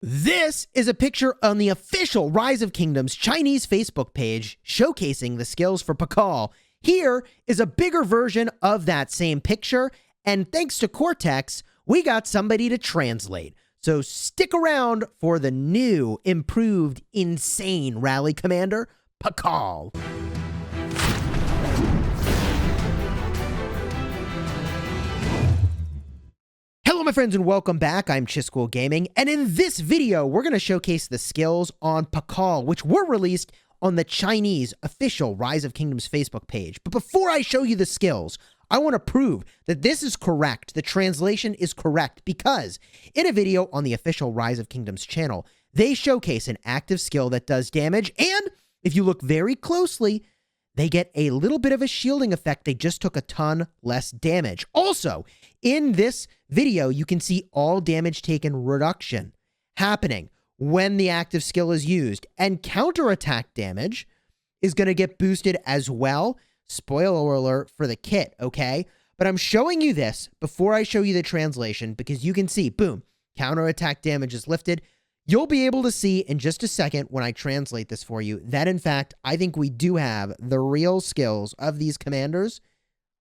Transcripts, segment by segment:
This is a picture on the official Rise of Kingdoms Chinese Facebook page showcasing the skills for Pakal. Here is a bigger version of that same picture, and thanks to Cortex, we got somebody to translate. So stick around for the new, improved, insane rally commander, Pakal. Hello my friends and welcome back. I'm Chisgule Gaming, and in this video we're going to showcase the skills on Pakal, which were released on the Chinese official Rise of Kingdoms Facebook page. But before I show you the skills, I want to prove that this is correct, the translation is correct, because in a video on the official Rise of Kingdoms channel, they showcase an active skill that does damage, and if you look very closely, they get a little bit of a shielding effect. They just took a ton less damage. Also, in this video, you can see all damage taken reduction happening when the active skill is used, and counterattack damage is going to get boosted as well. Spoiler alert for the kit, okay? But I'm showing you this before I show you the translation because you can see, boom, counterattack damage is lifted. You'll be able to see in just a second when I translate this for you that, in fact, I think we do have the real skills of these commanders.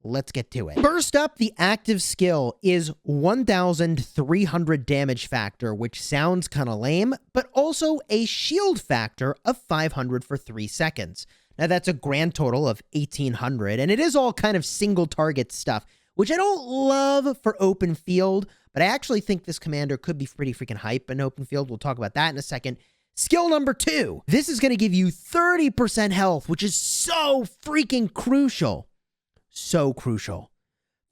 Let's get to it. First up, the active skill is 1,300 damage factor, which sounds kind of lame, but also a shield factor of 500 for 3 seconds. Now, that's a grand total of 1,800, and it is all kind of single target stuff, which I don't love for open field, but I actually think this commander could be pretty freaking hype in open field. We'll talk about that in a second. Skill number 2. This is going to give you 30% health, which is so freaking crucial. So crucial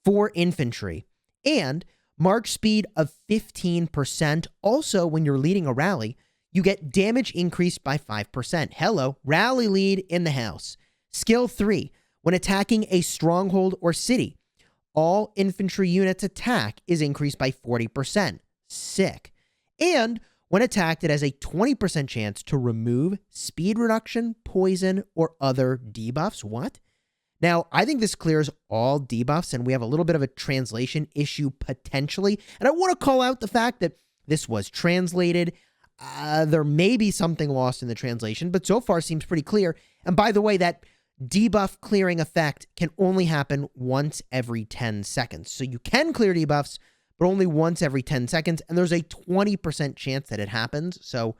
for infantry. And march speed of 15%. Also, when you're leading a rally, you get damage increased by 5%. Hello, rally lead in the house. Skill 3. When attacking a stronghold or city, all infantry units attack is increased by 40%. Sick. And when attacked, it has a 20% chance to remove speed reduction, poison, or other debuffs. What? Now, I think this clears all debuffs, and we have a little bit of a translation issue potentially. And I want to call out the fact that this was translated. There may be something lost in the translation, but so far seems pretty clear. And by the way, that debuff clearing effect can only happen once every 10 seconds. So you can clear debuffs, but only once every 10 seconds. And there's a 20% chance that it happens. So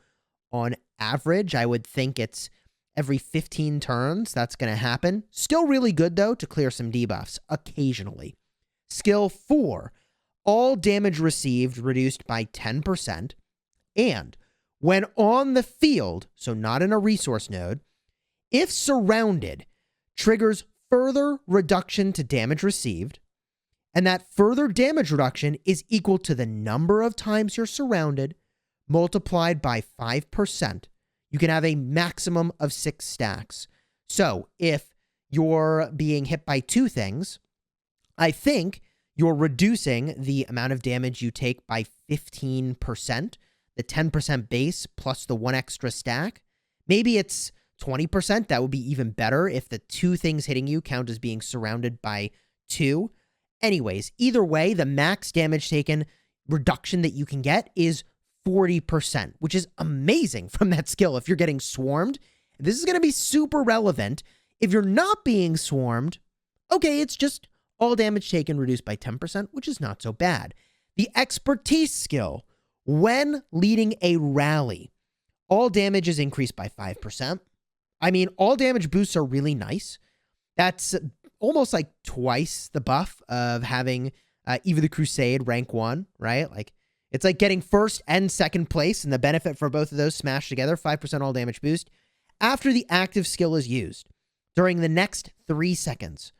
on average, I would think it's every 15 turns that's going to happen. Still really good, though, to clear some debuffs occasionally. Skill 4. All damage received reduced by 10%. And when on the field, so not in a resource node, if surrounded, triggers further reduction to damage received, and that further damage reduction is equal to the number of times you're surrounded multiplied by 5%. You can have a maximum of 6 stacks. So if you're being hit by 2 things, I think you're reducing the amount of damage you take by 15%, the 10% base plus the 1 extra stack. Maybe it's 20%. That would be even better if the 2 things hitting you count as being surrounded by 2. Anyways, either way, the max damage taken reduction that you can get is 40%, which is amazing from that skill if you're getting swarmed. This is going to be super relevant. If you're not being swarmed, okay, it's just all damage taken reduced by 10%, which is not so bad. The expertise skill, when leading a rally, all damage is increased by 5%. I mean, all damage boosts are really nice. That's almost like twice the buff of having Eve of the Crusade rank 1, right? Like, it's like getting first and second place, and the benefit for both of those smashed together, 5% all damage boost, after the active skill is used. During the next 3 seconds,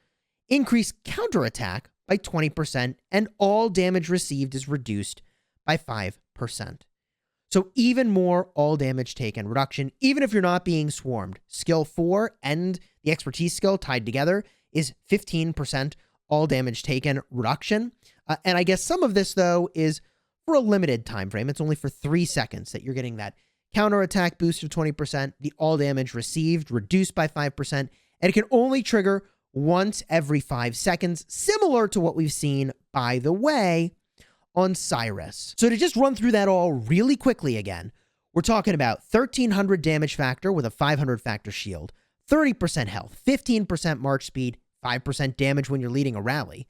increase counterattack by 20%, and all damage received is reduced by 5%. So even more all damage taken reduction, even if you're not being swarmed. Skill 4 and the expertise skill tied together is 15% all damage taken reduction. And I guess some of this, though, is for a limited time frame. It's only for 3 seconds that you're getting that counterattack boost of 20%, the all damage received reduced by 5%, and it can only trigger once every 5 seconds, similar to what we've seen, by the way, on Cyrus. So to just run through that all really quickly again, we're talking about 1300 damage factor with a 500 factor shield, 30% health, 15% march speed, 5% damage when you're leading a rally.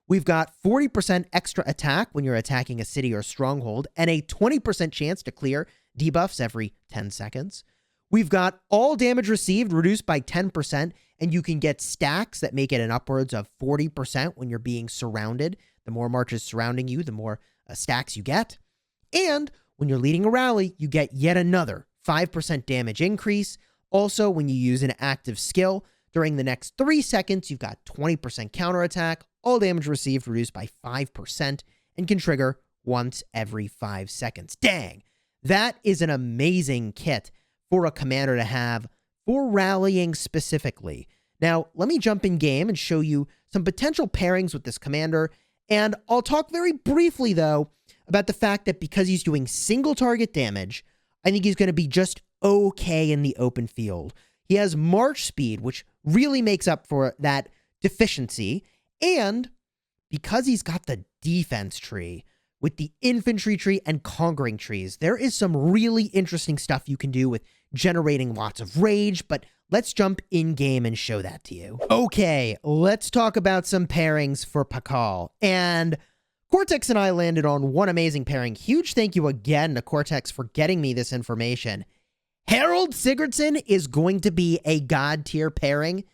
We've got 40% extra attack when you're attacking a city or stronghold, and a 20% chance to clear debuffs every 10 seconds. We've got all damage received reduced by 10%, and you can get stacks that make it an upwards of 40% when you're being surrounded. The more marches surrounding you, the more stacks you get. And when you're leading a rally, you get yet another 5% damage increase. Also, when you use an active skill, during the next 3 seconds, you've got 20% counterattack, all damage received reduced by 5%, and can trigger once every 5 seconds. Dang! That is an amazing kit for a commander to have for rallying specifically. Now, let me jump in game and show you some potential pairings with this commander, and I'll talk very briefly, though, about the fact that because he's doing single target damage, I think he's going to be just okay in the open field. He has march speed, which really makes up for that deficiency, and because he's got the defense tree with the infantry tree and conquering trees, there is some really interesting stuff you can do with generating lots of rage, but let's jump in game and show that to you. Okay, let's talk about some pairings for Pakal. And Cortex and I landed on one amazing pairing. Huge thank you again to Cortex for getting me this information. Harold Sigurdsson is going to be a god tier pairing,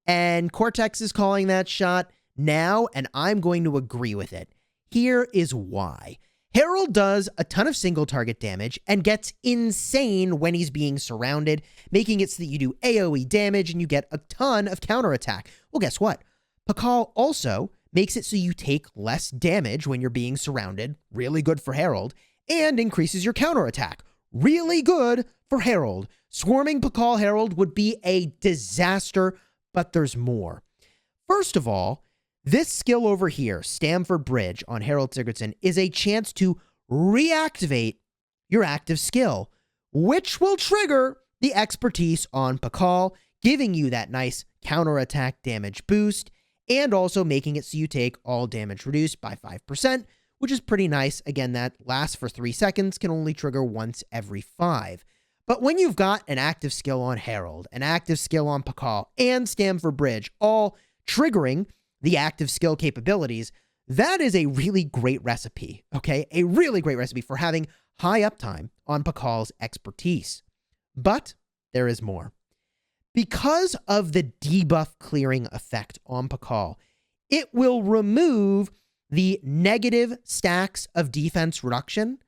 and Cortex is calling that shot now, and I'm going to agree with it. Here is why. Harold does a ton of single target damage and gets insane when he's being surrounded, making it so that you do AoE damage and you get a ton of counterattack. Well, guess what? Pakal also makes it so you take less damage when you're being surrounded, really good for Harold, and increases your counterattack, really good for Harold. Swarming Pakal Harold would be a disaster, but there's more. First of all, this skill over here, Stamford Bridge on Harold Sigurdsson, is a chance to reactivate your active skill, which will trigger the expertise on Pakal, giving you that nice counterattack damage boost, and also making it so you take all damage reduced by 5%, which is pretty nice. Again, that lasts for 3 seconds, can only trigger once every 5. But when you've got an active skill on Harold, an active skill on Pakal, and Stamford Bridge, all triggering the active skill capabilities, that is a really great recipe, okay? A really great recipe for having high uptime on Pakal's expertise. But there is more. Because of the debuff clearing effect on Pakal, it will remove the negative stacks of defense reduction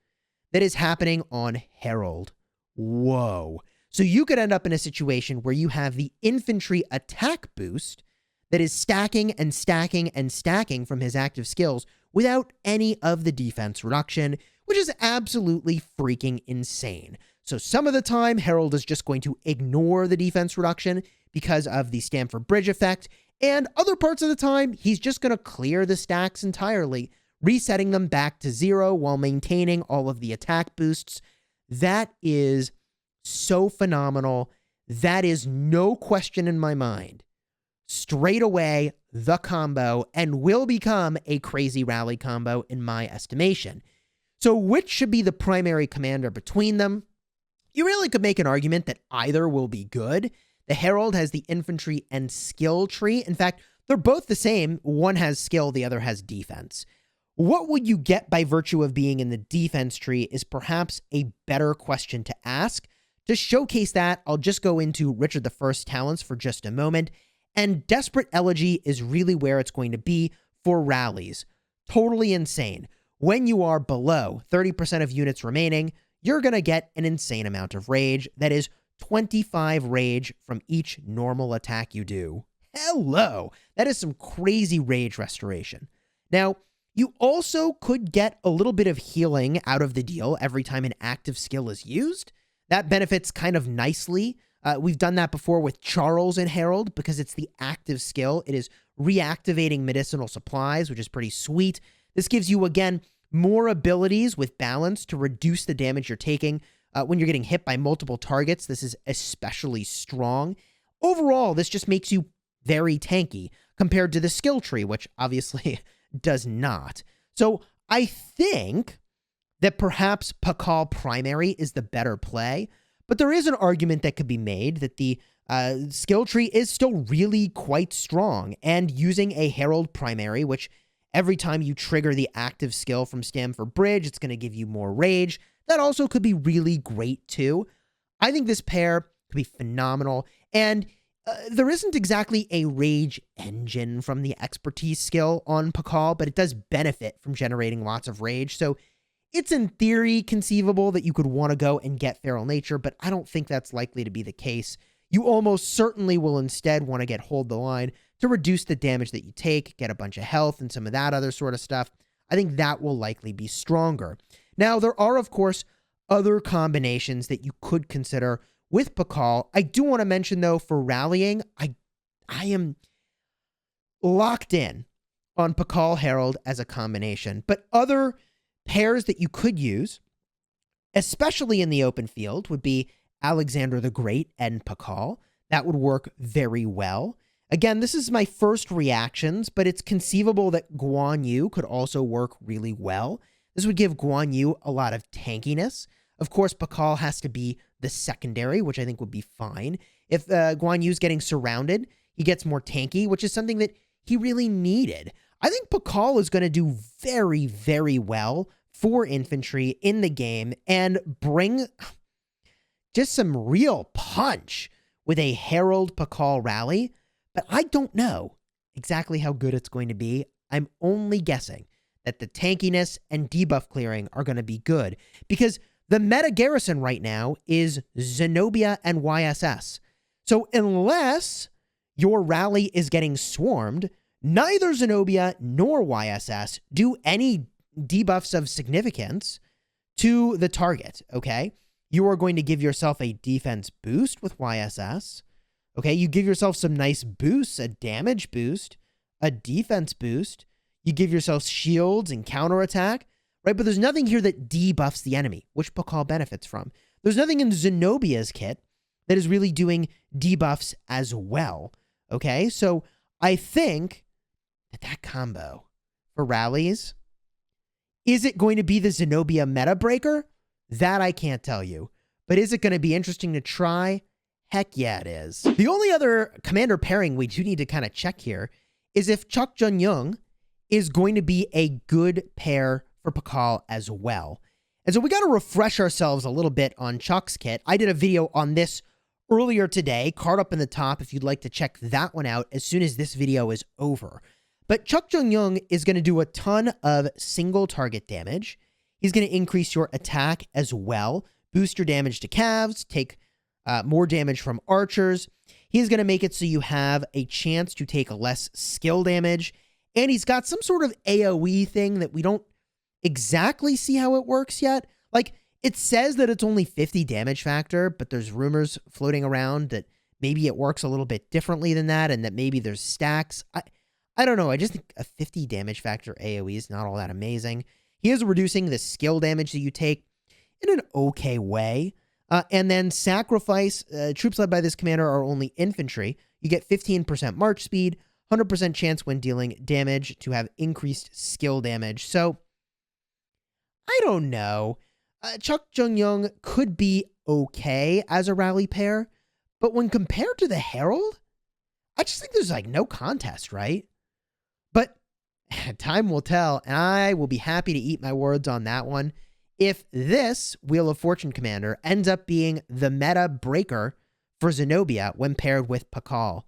that is happening on Harold. Whoa. So you could end up in a situation where you have the infantry attack boost that is stacking and stacking and stacking from his active skills without any of the defense reduction, which is absolutely freaking insane. So some of the time, Harold is just going to ignore the defense reduction because of the Stamford Bridge effect, and other parts of the time, he's just going to clear the stacks entirely, resetting them back to 0 while maintaining all of the attack boosts. That is so phenomenal. That is no question in my mind. Straight away, the combo, and will become a crazy rally combo in my estimation. So which should be the primary commander between them? You really could make an argument that either will be good. The Herald has the infantry and skill tree. In fact, they're both the same. One has skill, the other has defense. What would you get by virtue of being in the defense tree is perhaps a better question to ask. To showcase that, I'll just go into Richard I's talents for just a moment. And Desperate Elegy is really where it's going to be for rallies. Totally insane. When you are below 30% of units remaining, you're going to get an insane amount of rage. That is 25 rage from each normal attack you do. Hello! That is some crazy rage restoration. Now, you also could get a little bit of healing out of the deal every time an active skill is used. That benefits kind of nicely. We've done that before with Charles and Harold because it's the active skill. It is reactivating medicinal supplies, which is pretty sweet. This gives you, again, more abilities with balance to reduce the damage you're taking. When you're getting hit by multiple targets, this is especially strong. Overall, this just makes you very tanky compared to the skill tree, which obviously does not. So I think that perhaps Pakal Primary is the better play, but there is an argument that could be made that the skill tree is still really quite strong, and using a Herald Primary, which every time you trigger the active skill from Stam for Bridge, it's going to give you more rage. That also could be really great too. I think this pair could be phenomenal, and there isn't exactly a rage engine from the expertise skill on Pakal, but it does benefit from generating lots of rage, so it's in theory conceivable that you could want to go and get Feral Nature, but I don't think that's likely to be the case. You almost certainly will instead want to get Hold the Line to reduce the damage that you take, get a bunch of health and some of that other sort of stuff. I think that will likely be stronger. Now, there are, of course, other combinations that you could consider with Pakal. I do want to mention, though, for rallying, I am locked in on Pakal Herald as a combination, but other pairs that you could use, especially in the open field, would be Alexander the Great and Pakal. That would work very well. Again, this is my first reactions, but it's conceivable that Guan Yu could also work really well. This would give Guan Yu a lot of tankiness. Of course, Pakal has to be the secondary, which I think would be fine. If Guan Yu's getting surrounded, he gets more tanky, which is something that he really needed. I think Pakal is going to do very, very well for infantry in the game and bring just some real punch with a Herald Pakal rally, but I don't know exactly how good it's going to be. I'm only guessing that the tankiness and debuff clearing are going to be good, because the meta garrison right now is Zenobia and YSS. So unless your rally is getting swarmed, neither Zenobia nor YSS do any debuffs of significance to the target, okay? You are going to give yourself a defense boost with YSS. Okay, you give yourself some nice boosts, a damage boost, a defense boost. You give yourself shields and counterattack, right? But there's nothing here that debuffs the enemy, which Pakal benefits from. There's nothing in Zenobia's kit that is really doing debuffs as well, okay? So I think that combo for rallies, is it going to be the Zenobia meta breaker? That I can't tell you. But is it going to be interesting to try? Heck yeah, it is. The only other commander pairing we do need to kind of check here is if Cheok Jun-Yeong is going to be a good pair for Pakal as well. And so we got to refresh ourselves a little bit on Cheok's kit. I did a video on this earlier today, card up in the top if you'd like to check that one out as soon as this video is over. But Cheok Jun-Yeong is going to do a ton of single target damage. He's going to increase your attack as well, boost your damage to calves, take more damage from archers. He's going to make it so you have a chance to take less skill damage. And he's got some sort of AoE thing that we don't exactly see how it works yet. Like, it says that it's only 50 damage factor, but there's rumors floating around that maybe it works a little bit differently than that, and that maybe there's stacks. I don't know. I just think a 50 damage factor AoE is not all that amazing. He is reducing the skill damage that you take in an okay way. And then sacrifice. Troops led by this commander are only infantry. You get 15% march speed, 100% chance when dealing damage to have increased skill damage. So, I don't know. Cheok Jun-Yeong could be okay as a rally pair, but when compared to the Herald, I just think there's like no contest, right? But time will tell, and I will be happy to eat my words on that one if this Wheel of Fortune commander ends up being the meta breaker for Zenobia when paired with Pakal.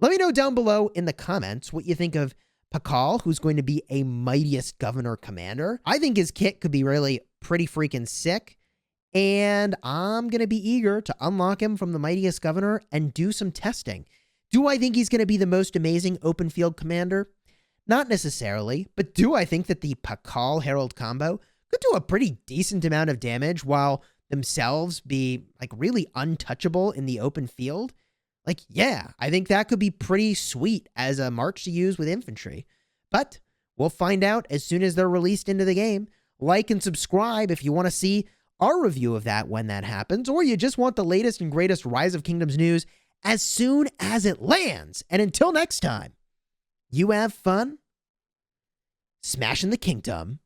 Let me know down below in the comments what you think of Pakal, who's going to be a Mightiest Governor commander. I think his kit could be really pretty freaking sick, and I'm going to be eager to unlock him from the Mightiest Governor and do some testing. Do I think he's going to be the most amazing open field commander? Not necessarily, but do I think that the Pakal Herald combo could do a pretty decent amount of damage while themselves be like really untouchable in the open field? Like, yeah, I think that could be pretty sweet as a march to use with infantry. But we'll find out as soon as they're released into the game. Like and subscribe if you want to see our review of that when that happens, or you just want the latest and greatest Rise of Kingdoms news as soon as it lands. And until next time, you have fun smashing the kingdom.